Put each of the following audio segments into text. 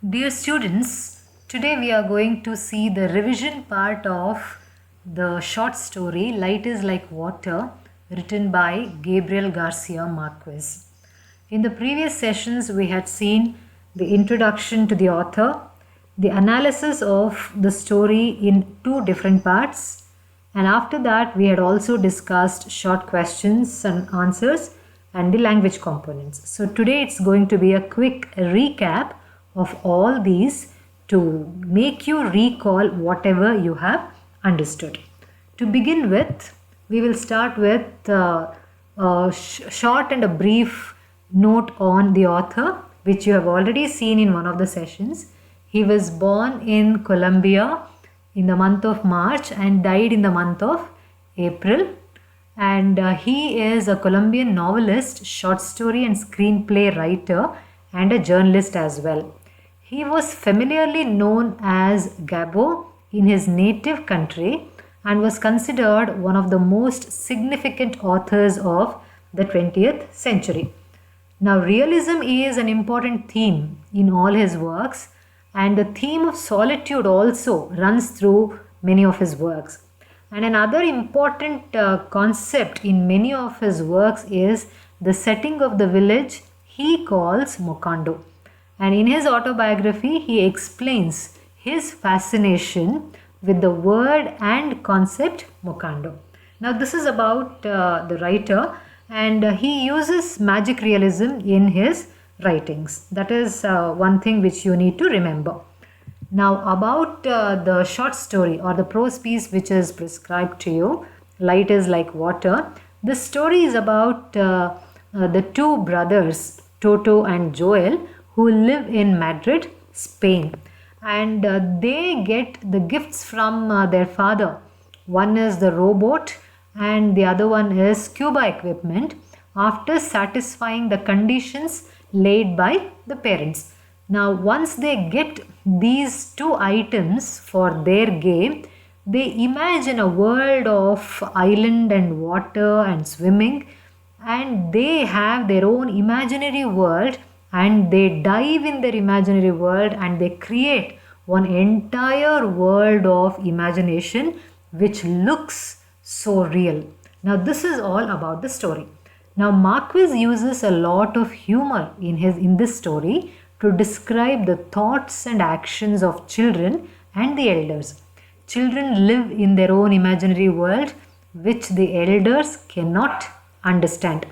Dear students, today we are going to see the revision part of the short story Light is Like Water, written by Gabriel Garcia Marquez. In the previous sessions, we had seen the introduction to the author, the analysis of the story in two different parts, and after that, we had also discussed short questions and answers and the language components. So today it's going to be a quick recap of all these to make you recall whatever you have understood. To begin with, we will start with a short and a brief note on the author, which you have already seen in one of the sessions. He was born in Colombia in the month of March and died in the month of April. And he is a Colombian novelist, short story and screenplay writer, and a journalist as well. He was familiarly known as Gabo in his native country and was considered one of the most significant authors of the 20th century. Now, realism is an important theme in all his works, and the theme of solitude also runs through many of his works. And another important concept in many of his works is the setting of the village he calls Mocando. And in his autobiography, he explains his fascination with the word and concept Mocando. Now, this is about the writer, and he uses magic realism in his writings. That is one thing which you need to remember. Now, about the short story or the prose piece which is prescribed to you, Light is Like Water. This story is about the two brothers, Toto and Joel, who live in Madrid, Spain. And they get the gifts from their father. One is the rowboat and the other one is scuba equipment after satisfying the conditions laid by the parents. Now, once they get these two items for their game, they imagine a world of island and water and swimming, and they have their own imaginary world, and they dive in their imaginary world and they create one entire world of imagination which looks so real. Now, this is all about the story. Now, Marquez uses a lot of humor in this story to describe the thoughts and actions of children and the elders. Children live in their own imaginary world which the elders cannot understand.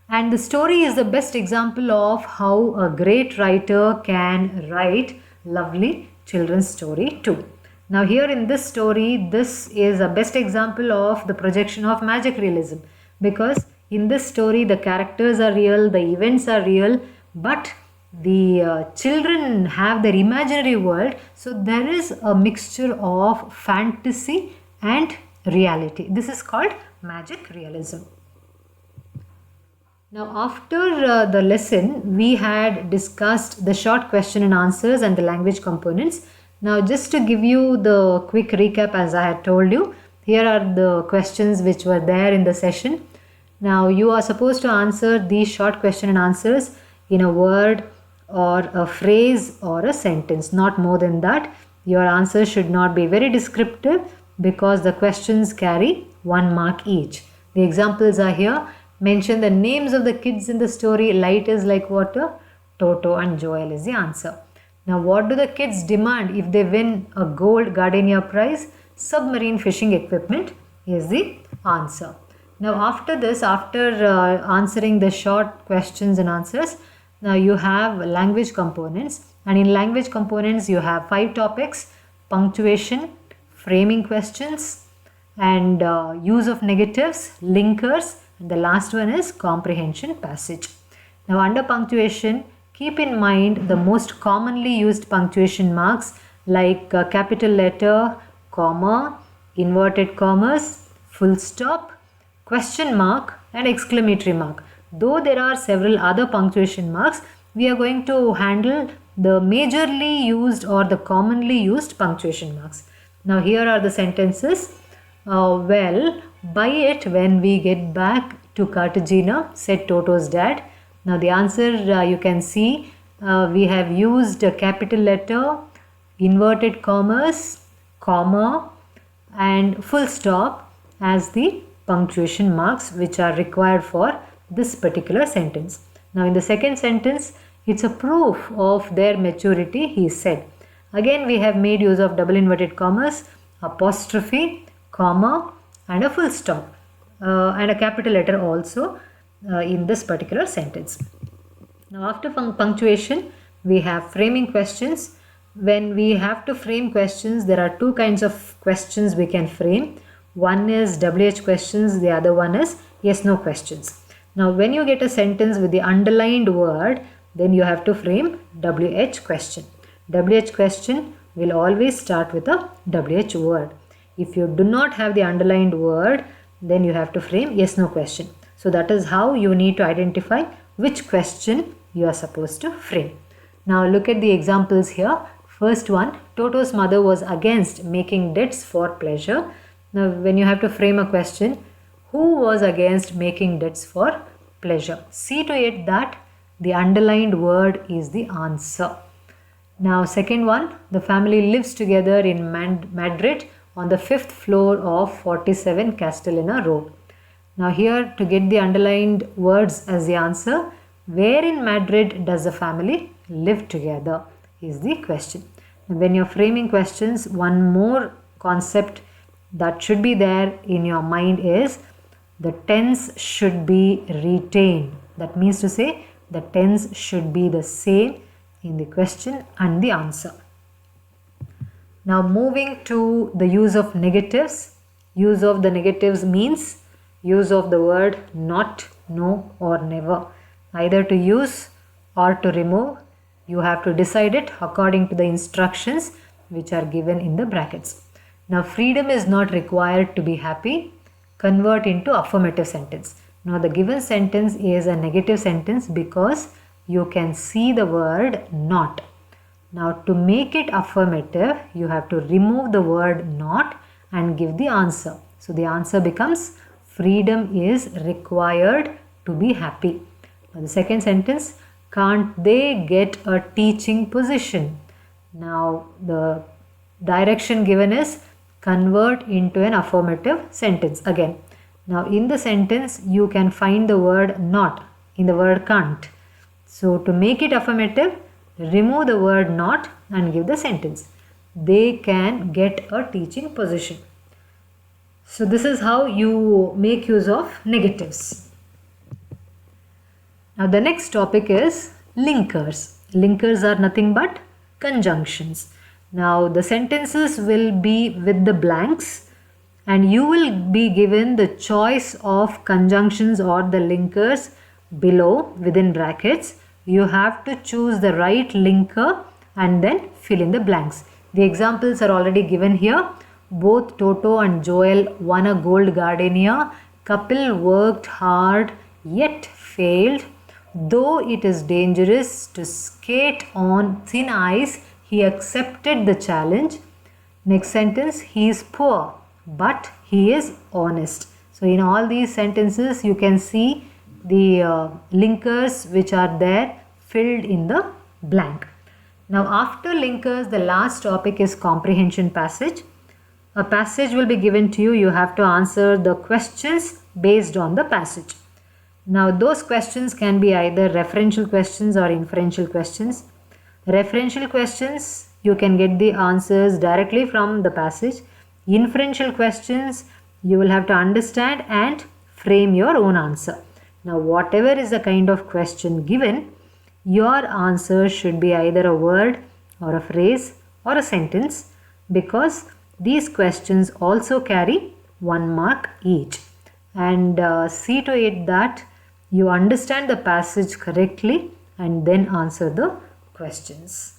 And the story is the best example of how a great writer can write lovely children's story too. Now, here in this story, this is a best example of the projection of magic realism, because in this story the characters are real, the events are real, but the children have their imaginary world, so there is a mixture of fantasy and reality. This is called magic realism. Now, after the lesson, we had discussed the short question and answers and the language components. Now, just to give you the quick recap, as I had told you, here are the questions which were there in the session. Now, you are supposed to answer these short question and answers in a word or a phrase or a sentence, not more than that. Your answer should not be very descriptive because the questions carry 1 mark each. The examples are here. Mention the names of the kids in the story. Light is like water. Toto and Joel is the answer. Now, what do the kids demand if they win a gold Gardenia prize? Submarine fishing equipment is the answer. Now, after this, after answering the short questions and answers, now you have language components, and in language components you have 5 topics: punctuation, framing questions, and use of negatives, linkers, and the last one is comprehension passage. Now, under punctuation, keep in mind the most commonly used punctuation marks like capital letter, comma, inverted commas, full stop, question mark, and exclamatory mark. Though there are several other punctuation marks, we are going to handle the majorly used or the commonly used punctuation marks. Now, here are the sentences. Well, buy it when we get back to Cartagena, said Toto's dad. Now, the answer you can see we have used a capital letter, inverted commas, comma and full stop as the punctuation marks which are required for this particular sentence. Now in the second sentence, it's a proof of their maturity, he said. Again we have made use of double inverted commas, apostrophe, comma and a full stop and a capital letter also in this particular sentence. Now after punctuation, we have framing questions. When we have to frame questions, there are two kinds of questions we can frame. One is WH questions, the other one is yes/no questions. Now when you get a sentence with the underlined word, then you have to frame WH question. WH question will always start with a WH word. If you do not have the underlined word, then you have to frame yes/no question. So that is how you need to identify which question you are supposed to frame. Now look at the examples here. First one, Toto's mother was against making debts for pleasure. Now when you have to frame a question, who was against making debts for pleasure? See to it that the underlined word is the answer. Now second one, the family lives together in Madrid on the 5th floor of 47 Castellana Road. Now here to get the underlined words as the answer, where in Madrid does the family live together is the question. When you're framing questions, one more concept that should be there in your mind is the tense should be retained. That means to say the tense should be the same in the question and the answer. Now moving to the use of negatives. Use of the negatives means use of the word not, no or never. Either to use or to remove. You have to decide it according to the instructions which are given in the brackets. Now freedom is not required to be happy. Convert into affirmative sentence. Now the given sentence is a negative sentence because you can see the word not. Now to make it affirmative, you have to remove the word not and give the answer. So the answer becomes freedom is required to be happy. Now the second sentence, can't they get a teaching position? Now the direction given is convert into an affirmative sentence again. Now in the sentence you can find the word not in the word can't. So to make it affirmative, remove the word not and give the sentence. They can get a teaching position. So this is how you make use of negatives. Now the next topic is linkers. Linkers are nothing but conjunctions. Now the sentences will be with the blanks and you will be given the choice of conjunctions or the linkers below within brackets. You have to choose the right linker and then fill in the blanks. The examples are already given here. Both Toto and Joel won a gold gardenia. Couple worked hard yet failed. Though it is dangerous to skate on thin ice, he accepted the challenge. Next sentence, he is poor but he is honest. So in all these sentences you can see the linkers which are there filled in the blank. Now after linkers, the last topic is comprehension passage. A passage will be given to you. You have to answer the questions based on the passage. Now those questions can be either referential questions or inferential questions. Referential questions, you can get the answers directly from the passage. Inferential questions, you will have to understand and frame your own answer. Now whatever is the kind of question given, your answer should be either a word or a phrase or a sentence, because these questions also carry 1 mark each. And see to it that you understand the passage correctly and then answer the questions.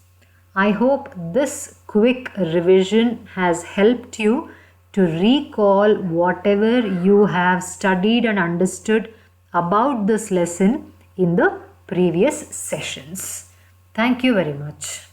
I hope this quick revision has helped you to recall whatever you have studied and understood about this lesson in the previous sessions. Thank you very much.